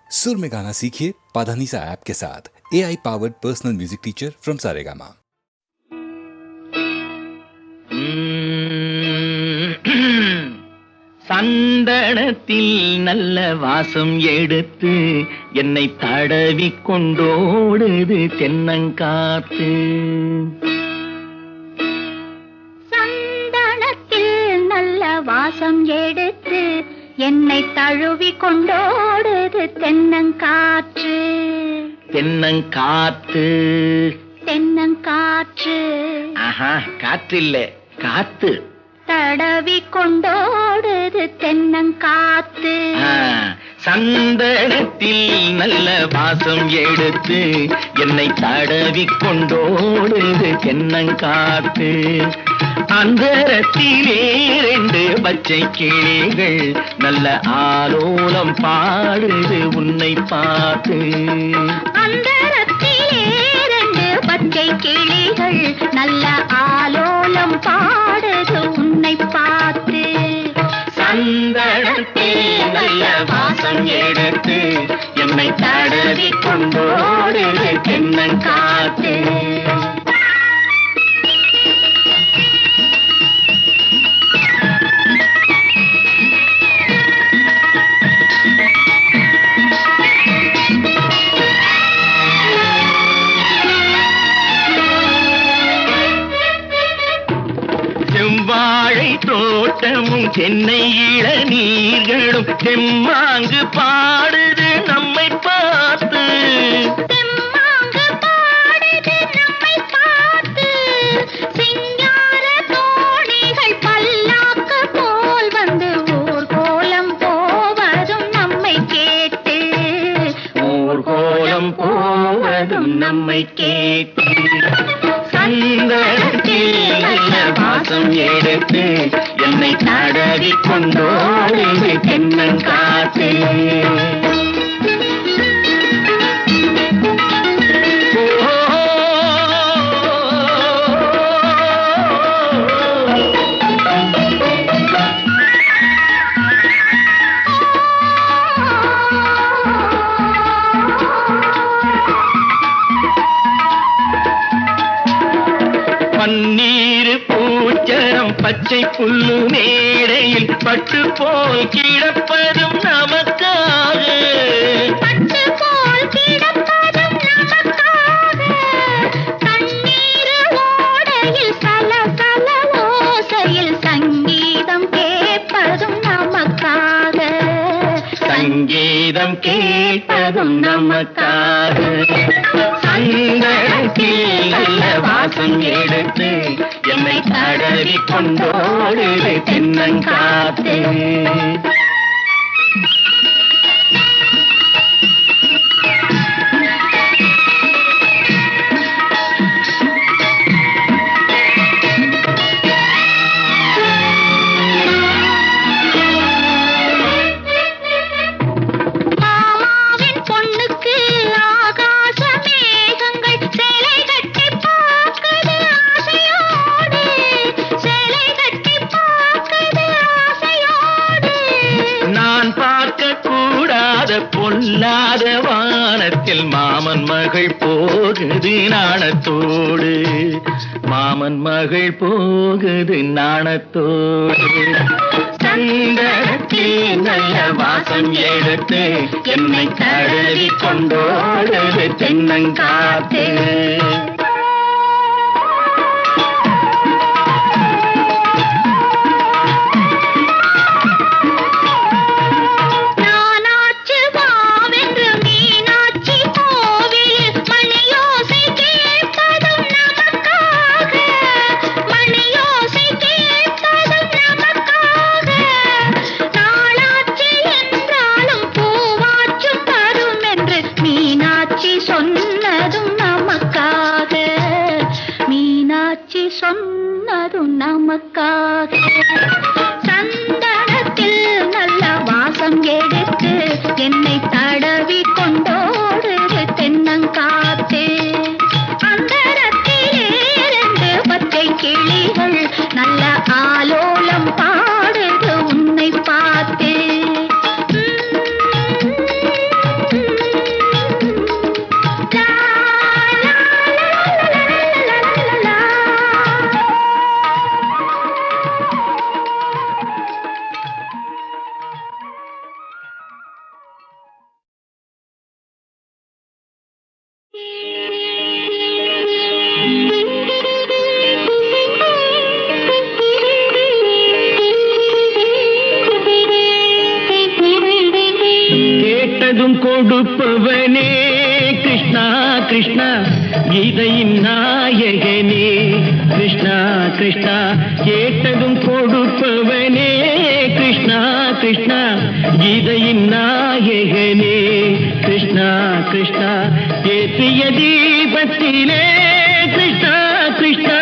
सुर में गाना सीखिए पाधानीसा ऐप के साथ। AI powered personal music teacher from Saregama. சந்தனத்தில் நல்ல வாசம் எடுத்து என்னை தடவி கொண்டோடுது தென்னங்காத்து. சந்தனத்தில் நல்ல வாசம் எடுத்து என்னை தழுவி கொண்டோடுது தென்னங்காற்று. தென்னங்காத்து தென்னங்காற்று. ஆஹா, காற்று இல்ல, காத்து. தடவி கொண்டோடுது தென்னங்காத்து. சந்தனத்தில் நல்ல வாசம் எடுத்து என்னை தடவி கொண்டோடுது தென்னங்காத்து. அந்தரத்திலே 2 பச்சை கிளிகள் நல்ல ஆலோலம் பாடுது உன்னை பார்த்து. அந்தரத்திலே 2 பச்சை கிளிகள் நல்ல ஆலோலம் பாடுது உன்னை பார்த்து. சந்தனத்தில் நல்ல வாசம் எடுத்து என்னை தடவி கொண்டோடுது தென்னங்காத்து. செவ்வாழை தோட்டமும் தென்னை இளநீர்களும் தெம்மாங்கு பாடுது நம்மை பார்த்து. தெம்மாங்கு பாடுது நம்மை பார்த்து. சிங்கார தோணிகள் பல்லாக்கு போல் வந்து ஊர்கோலம் போவதும் நம்மை கேட்டு. ஊர்கோலம் போவதும் நம்மை கேட்டு. சந்தனத்தில் நல்ல வாசம் எடுத்து என்னை தடவி கொண்டோடுது தென்னங்காத்து. பன்னீர் பூச்சரம் பச்சை புல்லு மேடையில் பட்டு போல் கிடப்பதும் நமக்காக. பட்டு போல் கிடப்பதும் நமக்காக. தண்ணீர் ஓடையில் சலசல ஓசையில் சங்கீதம் கேட்பதும் நமக்காக. சங்கீதம் கேட்பதும் நமக்காக. சந்தனத்தில் நல்ல வாசம் எடுத்து என்னை தடவி கொண்டோடுது தென்னங்காத்து. மாமாவின் பொண்ணுக்கு ஆகாச மேகங்கள் சேலை கட்டி பார்க்குது ஆசையோடு. சேலை கட்டி பார்க்குது ஆசையோடு. நான் பார்க்க கூடாத பொல்லாத வானத்தில் மாமன் மகள் போகுது நாணத்தோடு. மாமன் மகள் போகுது நாணத்தோடு. சந்தனத்தில் நல்ல வாசம் எடுத்து என்னை தடவி கொண்டோடுது தென்னங்காத்து. நானாச்சு வாவென்று மீனாட்சி கோவிலில் மணியோசை கேட்பதும் நமக்காக. மணியோசை கேட்பதும் நமக்காக. நாளாச்சு என்றாலும் பூவாச்சும் வரும் என்று மீனாட்சி சொன்னதும் நமக்காக. மீனாட்சி சொன்னதும் நமக்காக. சந்தனத்தில் நல்ல வாசம் எடுத்து என்னை தடவி கொண்டோடுது தென்னங்காத்து. அந்தரத்திலே 2 பச்சை கிளிகள் நல்ல ஆலோலம் பாடுது உன்னை பார்த்து. கேட்டதும் கொடுப்பவனே கிருஷ்ணா கிருஷ்ணா கீதையின் நாயகனே கிருஷ்ணா கிருஷ்ணா கேட்டதும் கொடுப்பவனே கிருஷ்ணா கிருஷ்ணா கீதையின் நாயகனே கிருஷ்ணா கிருஷ்ணா ஏற்றிய தீபத்திலே கிருஷ்ணா கிருஷ்ணா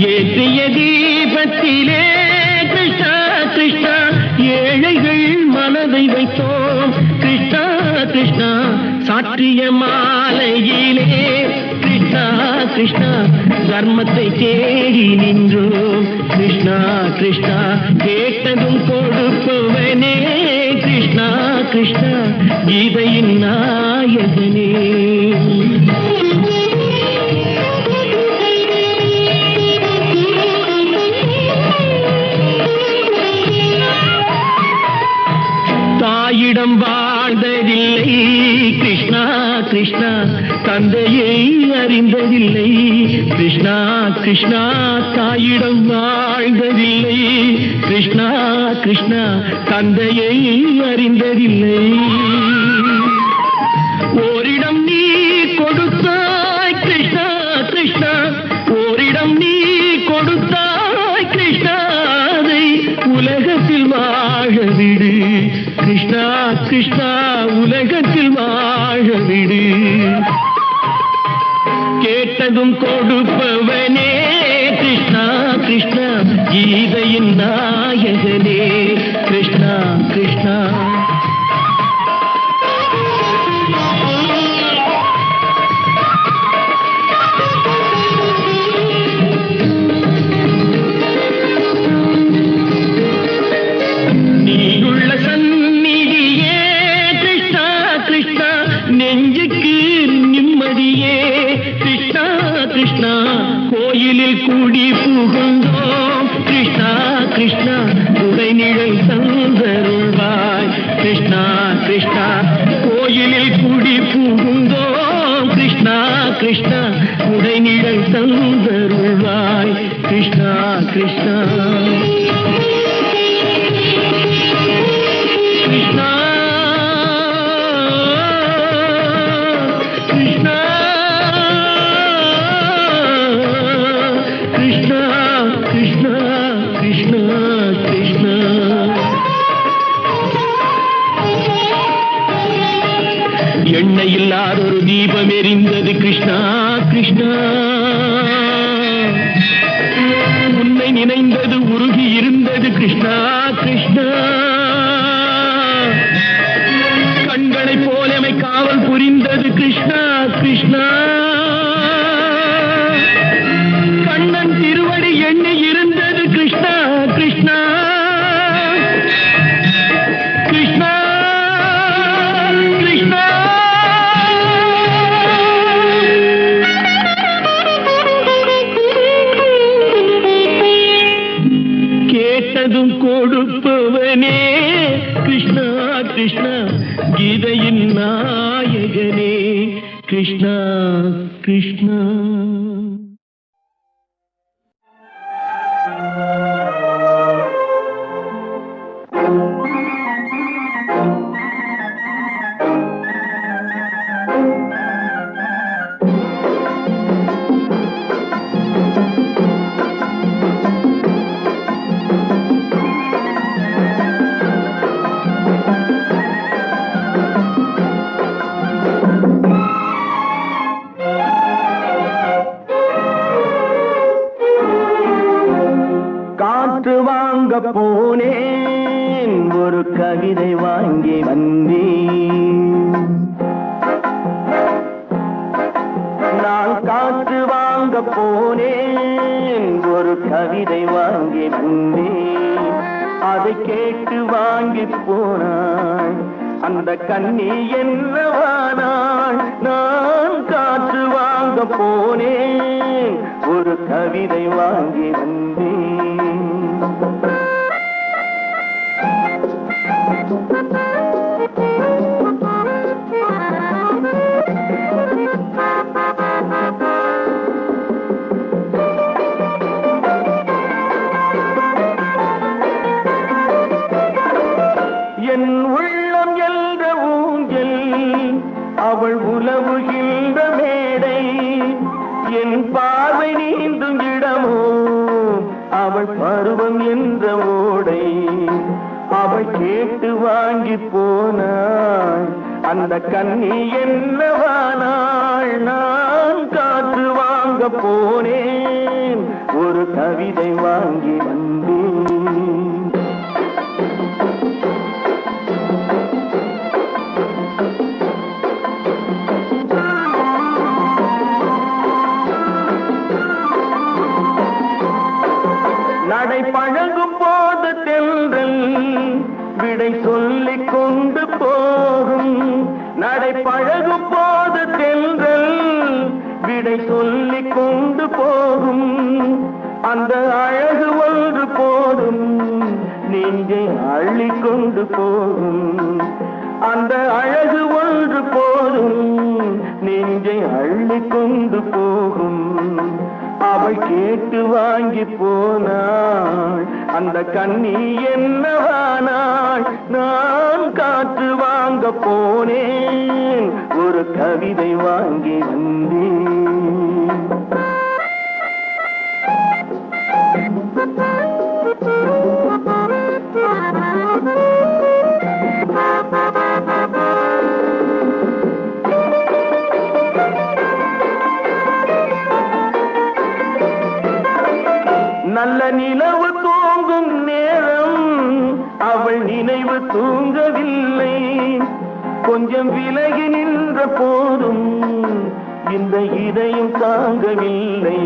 ஏற்றிய தீபத்திலே கிருஷ்ணா கிருஷ்ணா ஏழைகள் மனதை வைத்தோம் கிருஷ்ணா கிருஷ்ணா சாற்றிய மாலையிலே கிருஷ்ணா கிருஷ்ணா தர்மத்தை தேடி நின்றோம் கிருஷ்ணா கிருஷ்ணா கேட்டதும் கொடுப்பவனே கிருஷ்ணா கிருஷ்ணா கீதையின் நாயகனே தாயிடம் வாழ்ந்ததில்லை கிருஷ்ணா கிருஷ்ணா தந்தையை அறிந்ததில்லை கிருஷ்ணா கிருஷ்ணா தாயிடம் வாழ்ந்ததில்லை கிருஷ்ணா கிருஷ்ணா தந்தையை அறிந்ததில்லை ஓரிடம் நீ கொடுத்தாய் கிருஷ்ணா கிருஷ்ணா ஓரிடம் நீ கொடுத்தாய் கிருஷ்ணா அதை உலகத்தில் வாழ விடு கிருஷ்ணா கிருஷ்ணா உலகத்தில் வாழ விடு கேட்டதும் கொடுப்பவனே கிருஷ்ணா கிருஷ்ணா கீதையின் நாயகனே கிருஷ்ணா கிருஷ்ணா நெஞ்சுக்கு நிம்மதியே கிருஷ்ணா கிருஷ்ணா கோயிலில் கூடி புகுந்தோம் கிருஷ்ணா கிருஷ்ணா உடை நிழல் தந்தருள்வாய் கிருஷ்ணா கிருஷ்ணா கோயிலில் கூடி புகுந்தோம் கிருஷ்ணா கிருஷ்ணா உடை நிழல் தந்தருள்வாய் கிருஷ்ணா கிருஷ்ணா கிருஷ்ணா எண்ணெய் இல்லாதொரு தீபம் எரிந்தது கிருஷ்ணா கிருஷ்ணா உன்னை நினைந்தது உருகி இருந்தது கிருஷ்ணா கிருஷ்ணா கண்களை போலமை காவல் புரிந்தது கிருஷ்ணா கிருஷ்ணா கண்ணன் திருவடி எண்ணி இருந்தது கிருஷ்ணா கிருஷ்ணா கிருஷ்ணா கிருஷ்ணா கேட்டதும் கொடுப்பவனே கிருஷ்ணா கிருஷ்ணா கீதையின் நாயகனே கிருஷ்ணா கிருஷ்ணா போனேன் ஒரு கவிதை வாங்கி வந்தேன் நான் காற்று வாங்க போனேன் ஒரு கவிதை வாங்கி வந்தேன் அதை கேட்டு வாங்கி போனாள் அந்த கண்ணி என்னவானாள் நான் காற்று வாங்க போனேன் ஒரு கவிதை வாங்கி வந்தேன் என் உள்ளம் என்ற ஊஞ்சல் அவள் உலவுகின்ற மேடை என் பார்வை நீந்தும் இடமோ அவள் பருவம் என்ற ஓடை அவள் கேட்டு வாங்கி போனாள் அந்த கண்ணி என்னவானாள் நான் காற்று வாங்க போனேன் ஒரு கவிதை வாங்கி வந்தேன் நடை பழகும் போது தென்றல் விடை சொல்லிக் கொண்டு போகும் நடை பழகும் போது தென்றல் விடை சொல்லிக் கொண்டு போகும் அந்த அழகு ஒன்று போதும் நெஞ்சை அள்ளிக் கொண்டு போகும் அந்த அழகு ஒன்று போதும் நெஞ்சை அள்ளிக் கொண்டு போகும் அவள் கேட்டு வாங்கி போனாள் அந்த கண்ணி என்னவானாள் நான் காற்று வாங்க போனேன் ஒரு கவிதை வாங்கி வந்தேன் நல்ல நிலவு தூங்கும் நேரம் அவள் நினைவு தூங்கவில்லை கொஞ்சம் விலகி நின்ற போதும் இந்த இதயம் தாங்கவில்லை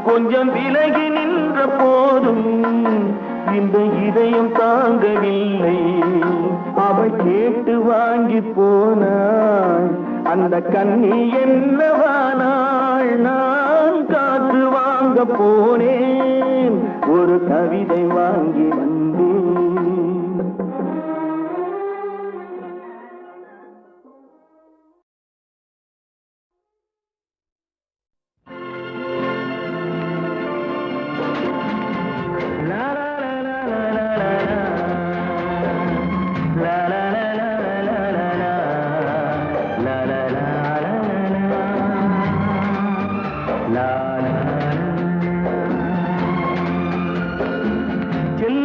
கொஞ்சம் விலகி நின்ற போதும் இந்த இதயம் தாங்கவில்லை அவள் கேட்டு வாங்கி போனாள் அந்த கண்ணி என்னவானாள் நான் காற்று வாங்க போனேன் ஒரு கவிதை வாங்கி வந்தேன்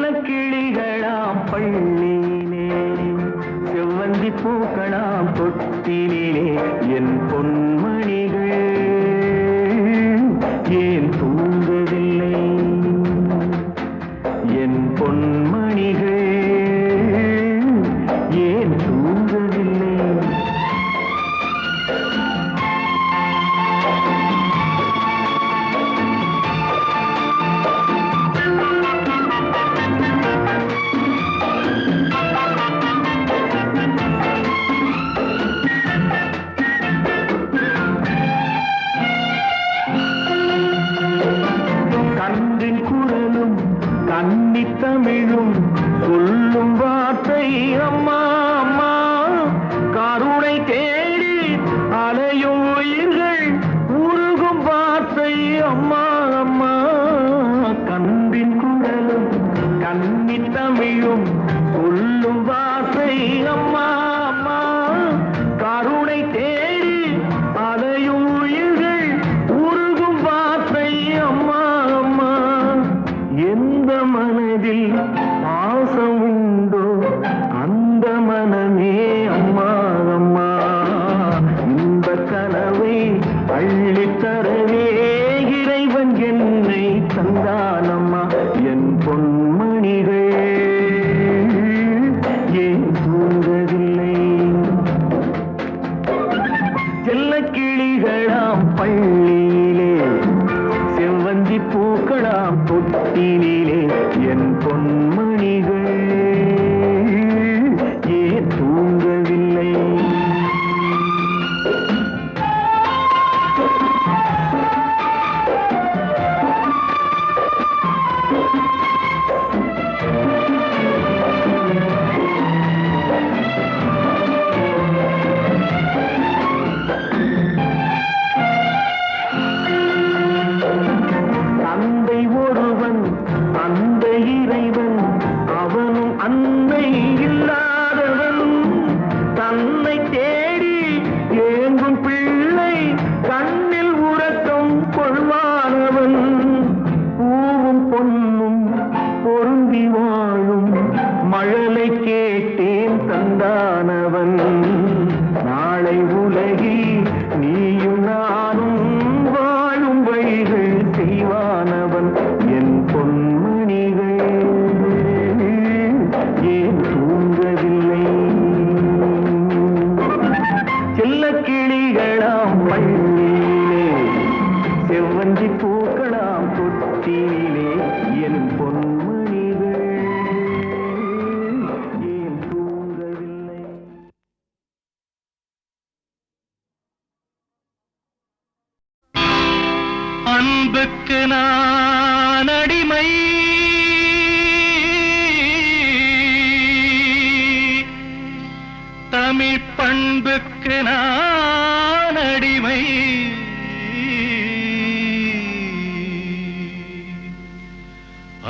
செல்லக்கிளிகளாம் பள்ளியிலே செவ்வந்தி பூக்களாம் தொட்டிலே என் பொன்மணிகள் ஏன் தூங்கவில்லை என் பொன்மணிகள் ஏன் தூங்கவில்லை தமிழும் சொல்லும் வார்த்தை அம்மா அம்மா கருணை தேடி அலையும் உயிர்கள் உருகும் வார்த்தை அம்மா அம்மா கண்பின் குரலும் கண்ணி தமிழும் சொல்லும் வார்த்தை அம்மா அம்மா கருணை தேடி அலையும் உயிர்கள் உருகும் வார்த்தை அம்மா அம்மா எந்த மனதில் பாசம் உண்டோ அந்த மனமே அம்மா அம்மா இந்த கனவை அள்ளித்தரவே இறைவன் என்னை தந்தானம்மா என் பொன்மணிகள் ஏன் தூங்கவில்லை அன்புக்கு நான் அடிமை, தமிழ் பண்புக்கு நான் அடிமை,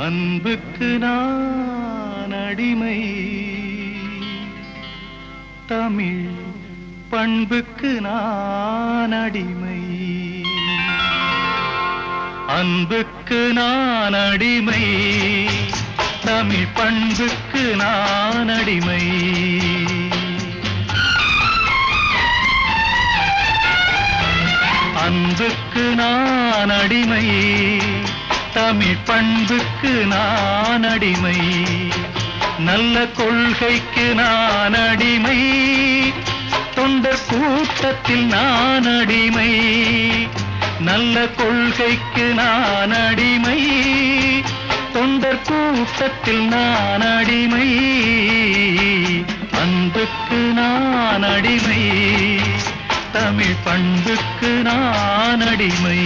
அன்புக்கு நான் அடிமை, தமிழ் பண்புக்கு நான் அடிமை, அன்புக்கு நான் அடிமை, தமிழ் பண்புக்கு நான் அடிமை. அன்புக்கு நான் அடிமை, தமிழ் பண்புக்கு நான் அடிமை, நல்ல கொள்கைக்கு நான் அடிமை, தொண்டர் கூட்டத்தில் நான் அடிமை, நல்ல கொள்கைக்கு நான் அடிமை, தொண்டர் கூட்டத்தில் நான் அடிமை, அன்புக்கு நான் அடிமை, தமிழ் பண்புக்கு நான் அடிமை.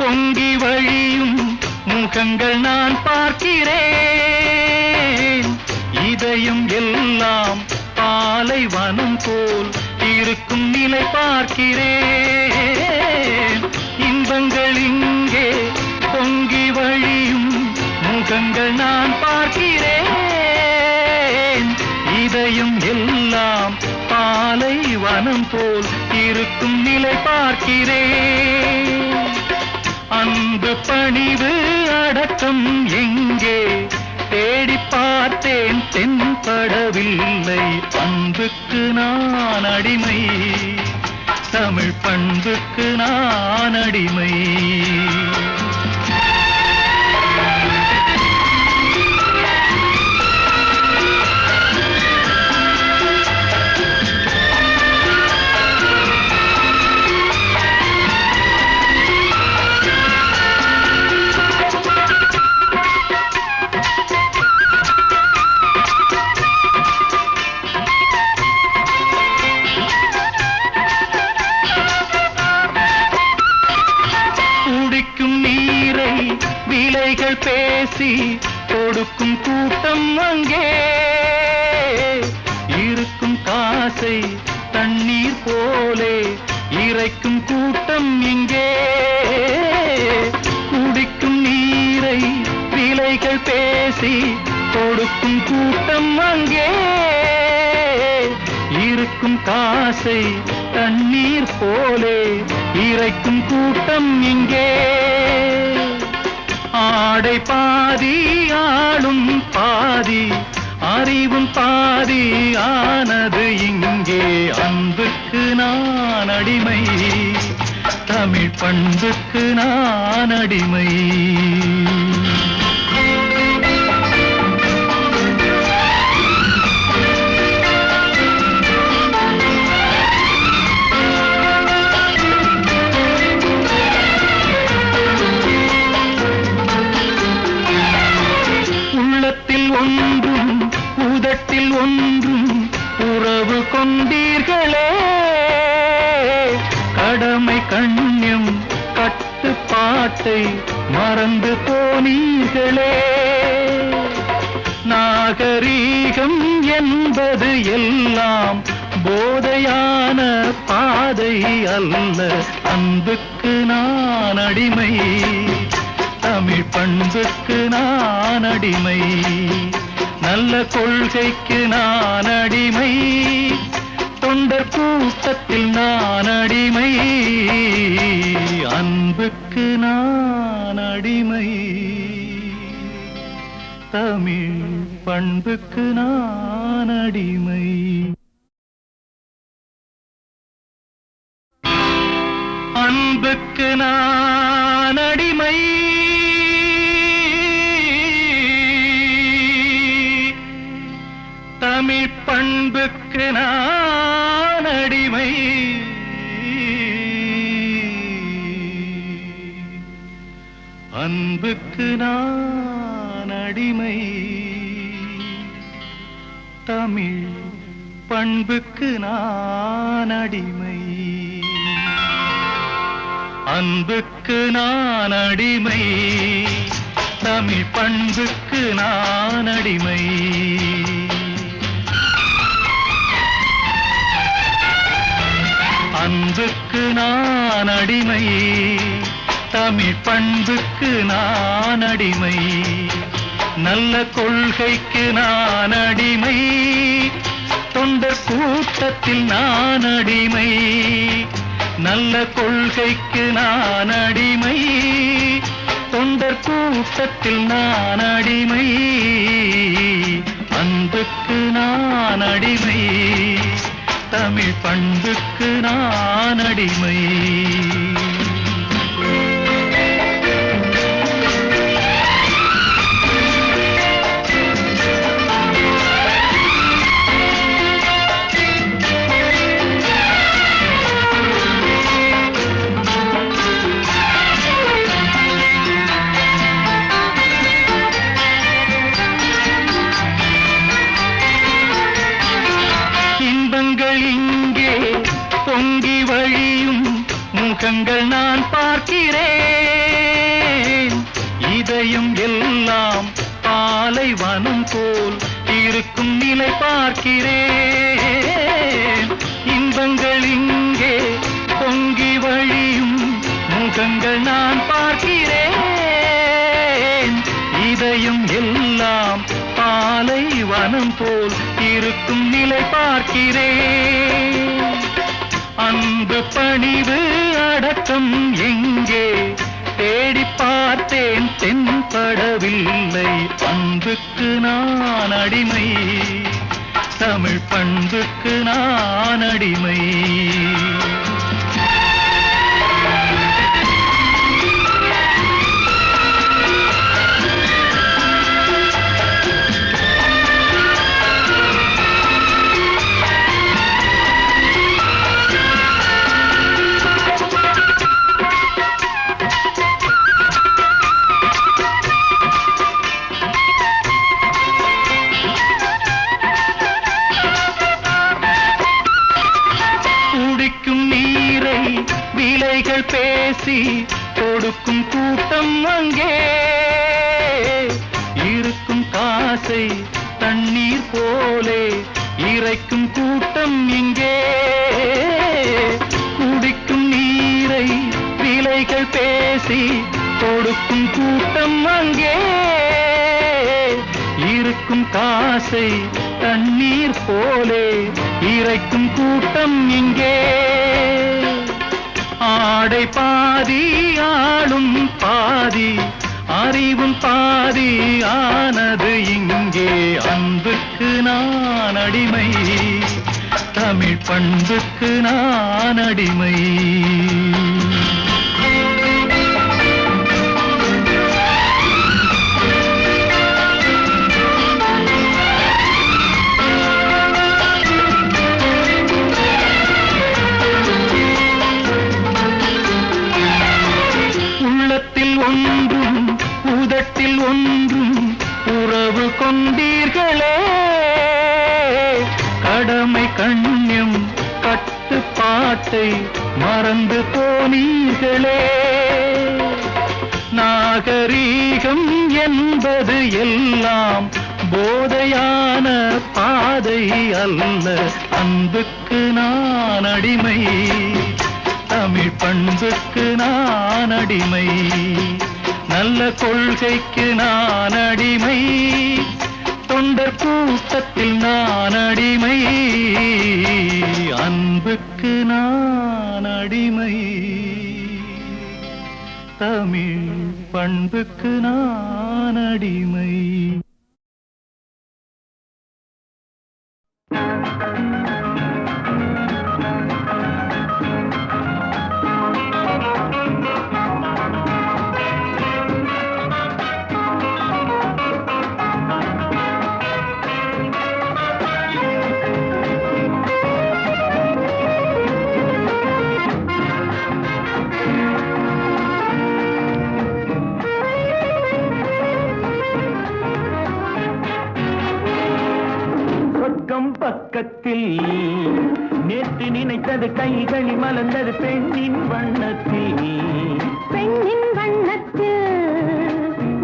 பொங்கி வழியும் முகங்கள் நான் பார்க்கிறேன், இதயம் எல்லாம் பாலைவனம் போல் இருக்கும் நிலை பார்க்கிறேன். இன்பங்கள் இங்கே பொங்கி வழியும் முகங்கள் நான் பார்க்கிறேன், இதயம் எல்லாம் பாலைவனம் போல் இருக்கும் நிலை பார்க்கிறேன். அன்பு பணிவு அடக்கம் எங்கே தேடி பார்த்தேன் தென்படவில்லை, அன்புக்கு நான் அடிமை, தமிழ் பண்புக்கு நான் அடிமை. விலைகள் பேசி கொடுக்கும் கூட்டம் அங்கே இருக்கும், காசை தண்ணீர் போலே இறைக்கும் கூட்டம் இங்கே. குடிக்கும் நீரை விலைகள் பேசி கொடுக்கும் கூட்டம் அங்கே இருக்கும், காசை தண்ணீர் போலே இறைக்கும் கூட்டம் இங்கே. ஆடை பாதி ஆளும் பாதி அறிவும் பாதி ஆனது இங்கே, அன்புக்கு நான் அடிமை, தமிழ் பண்புக்கு நான் அடிமை. ஒன்றும் உதட்டில் ஒன்றும் உறவு கொண்டீர்களே, கடமை கண்ணியம் கட்டுப்பாட்டை மறந்து போனீர்களே. நாகரீகம் என்பது எல்லாம் போதையான பாதை அல்ல, அன்புக்கு நான் அடிமை, தமிழ் பண்புக்கு நான் அடிமை, நல்ல கொள்கைக்கு நான் அடிமை, தொண்டர் கூட்டத்தில் நான் அடிமை, அன்புக்கு நான் அடிமை, தமிழ் பண்புக்கு நான் அடிமை. அன்புக்கு நான் அடிமை, பண்புக்கு நான் அடிமை, அன்புக்கு நான் அடிமை, தமிழ் பண்புக்கு நான் அடிமை, அன்புக்கு நான் அடிமை, தமிழ் பண்புக்கு நான் அடிமை. அன்புக்கு நான் அடிமை, தமிழ் பண்புக்கு நான் அடிமை, நல்ல கொள்கைக்கு நான் அடிமை, தொண்டர் கூட்டத்தில் நான் அடிமை, நல்ல கொள்கைக்கு நான் அடிமை, தொண்டர் கூட்டத்தில் நான் அடிமை, அன்புக்கு நான் அடிமை, தமிழ் பண்புக்கு நான் அடிமை. இங்கே பொங்கி வழியும் முகங்கள் நான் பார்க்கிறேன், இதயம் எல்லாம் பாலைவனம் போல் இருக்கும் நிலை பார்க்கிறேன். இன்பங்கள் இங்கே பொங்கி வழியும் முகங்கள் நான் பார்க்கிறேன், இதயம் எல்லாம் பாலைவனம் போல் இருக்கும் நிலை பார்க்கிறேன். அன்பு பணிவு அடக்கம் எங்கே தேடி பார்த்தேன் தென்படவில்லை, அன்புக்கு நான் அடிமை, தமிழ் பண்புக்கு நான் அடிமை. விலைகள் பேசி கொடுக்கும் கூட்டம் அங்கே இருக்கும், காசை தண்ணீர் போலே இறைக்கும் கூட்டம் இங்கே. குடிக்கும் நீரை விலைகள் பேசி கொடுக்கும் கூட்டம் அங்கே இருக்கும், காசை தண்ணீர் போலே இறைக்கும் கூட்டம் இங்கே. ஆடை பாதி ஆளும் பாதி அறிவும் பாதி ஆனது இங்கே, அன்புக்கு நான் அடிமை, தமிழ் பண்புக்கு நான் அடிமை. ஒன்றும் உதட்டில் ஒன்றும் உறவு கொண்டீர்களே, கடமை கண்ணியம் கட்டுப்பாட்டை மறந்து போனீர்களே. நாகரீகம் என்பது எல்லாம் போதையான பாதை அல்ல, அன்புக்கு நான் அடிமை, தமிழ் பண்புக்கு நான் அடிமை, நல்ல கொள்கைக்கு நான் அடிமை, தொண்டர் கூட்டத்தில் நான் அடிமை, அன்புக்கு நான் அடிமை, தமிழ் பண்புக்கு நான் அடிமை. பக்கத்தில் நேற்று நினைத்தது கைகளில் மலர்ந்தது பெண்ணின் வண்ணத்தில். பெண்ணின் வண்ணத்தில்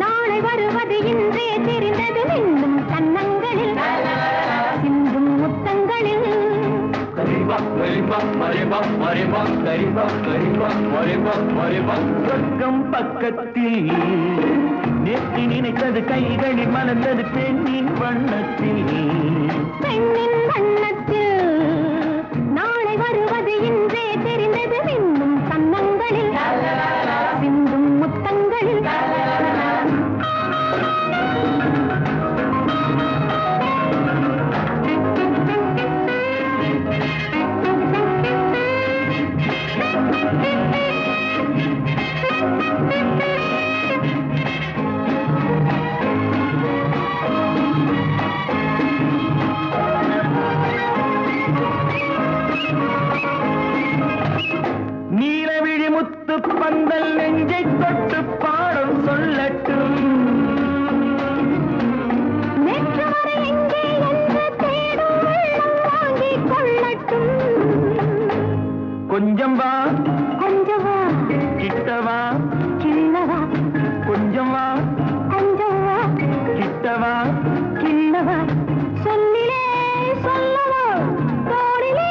நாளை வருவது இன்றே தெரிந்தது இன்னும் கன்னங்களில் சிந்தும் முத்தங்களில். சொர்க்கம் பக்கத்தில் நேற்று நினைத்தது கைகளில் மலர்ந்தது பெண்ணின் வண்ணத்தில். பெண்ணின் வண்ணத்தில் நாளை வருவது இன்றே தெரிந்தது இன்னும் கன்னங்களில் சிந்தும் முத்தங்களில். நீலவிழி முத்து பந்தல் நெஞ்சை தொட்டு பாடம் சொல்லட்டும். நேற்று வரை எங்கே என்று தேடும் வெள்ளம் வாங்கிக் கொள்ளட்டும். கொஞ்சம் வா கொஞ்சம் வா கிட்டவா, கிள்ளவா, கொஞ்சம் வா கொஞ்சம் வா கிட்டவா. கிள்ளவா, சொல்லிலே சொல்லவா, தோளிலே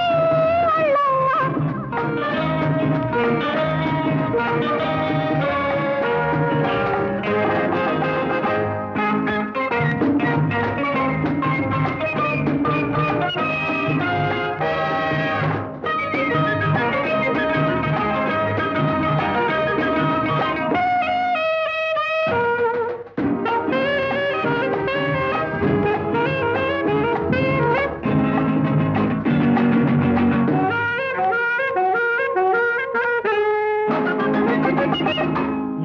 அள்ளவா.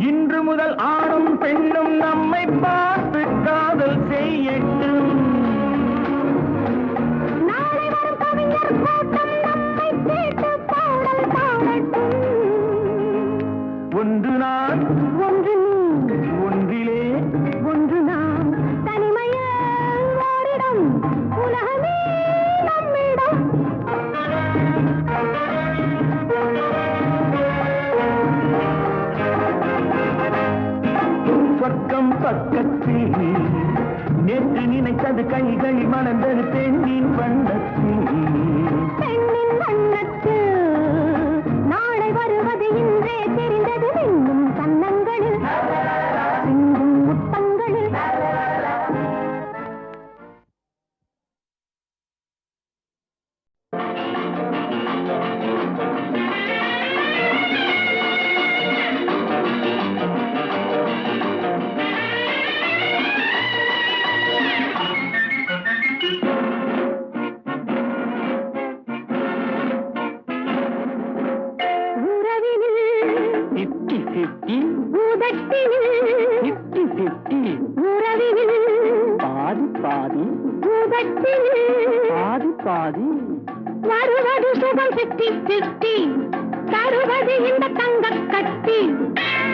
இன்று முதல் ஆணும் பெண்ணும் நம்மை பார்த்து காதல் செய்யட்டும். நாளை வரும் கவிஞர் கூட்டம் நம்மை கேட்டு பாடல் பாடட்டும். ஒன்று நான் ஒன்று நீ ஒன்றிலே ஒன்று நாம் தனிமையில் ஓரிடம் உலகமே நம்மிடம். சொர்க்கம் பக்கத்தில் நேற்று நினைத்தது கைகளில் மலர்ந்தது பெண்ணின் வண்ணத்தில். பெண்ணின் வண்ணத்தில் நாளை வருவது இன்றே தெரிந்தது இன்னும் கன்னங்களில் சிந்தும் முத்தங்களில். பாதி வருவது சுகம் சிட்டி சிட்டி தருவது இந்த தங்க கட்டி.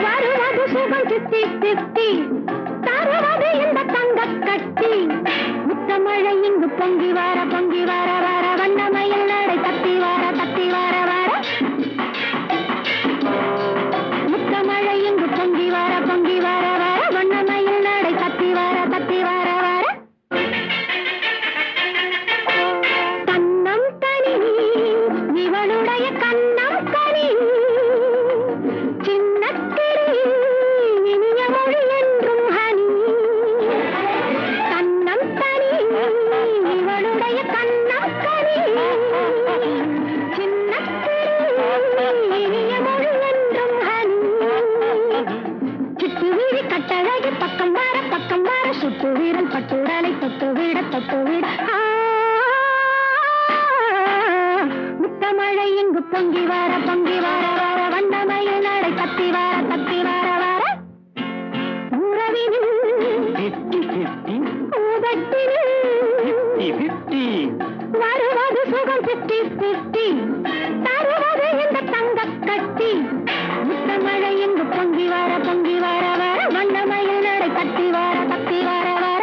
வருவது சுகம் சிட்டி சிட்டி தருவது இந்த தங்க கட்டி. முத்தமழை இங்கு பொங்கி வர பொங்கி வர வர வண்ணமயில் நடை தத்தி வர தத்தி வர வர. முத்தமழை இங்கு பொங்கி வர பொங்கி வர வர வண்ணமயில் நடை தத்தி வர தத்தி வர வர. கண்ணம் தனி இவளுடைய கண்ணம் தனி சின்னக்கிளி இனிய மொழி என்றும் ஹனி. கண்ணம் தனி இவளுடைய கண்ணம் கனி சின்னக்கிளி இனிய மொழி என்றும் ஹனி. சிட்டு வீடு கட்டழகி பக்கம் வர சுட்டு வீரல் பட்டுடலை தொட்டு விட முத்தமழை இங்கு பொங்கி வர வர வண்ணமயில் நடை தத்தி வர வர. உறவினில் உதட்டில் வருவது சுகம் சிட்டி சிட்டி தருவது இந்த தங்க கட்டி. முத்தமழை இங்கு பொங்கி வர வர வண்ணமயில் நடை தத்தி வர வர.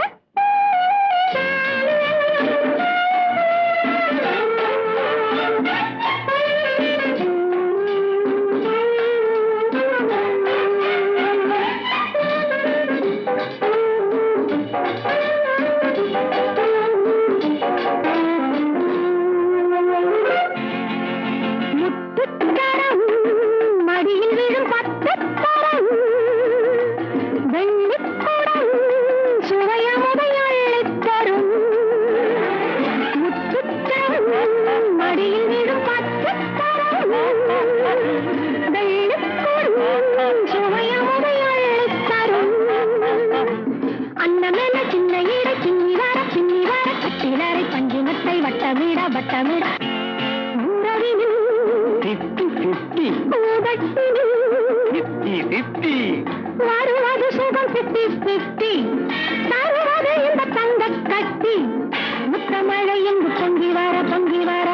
முத்தமே உறவினில் 50-50 உதட்டினில் 50-50 வருவது சுகம் 50-50 தருவது இந்த தங்க கட்டி முத்தமழை எங்கு பொங்கி வர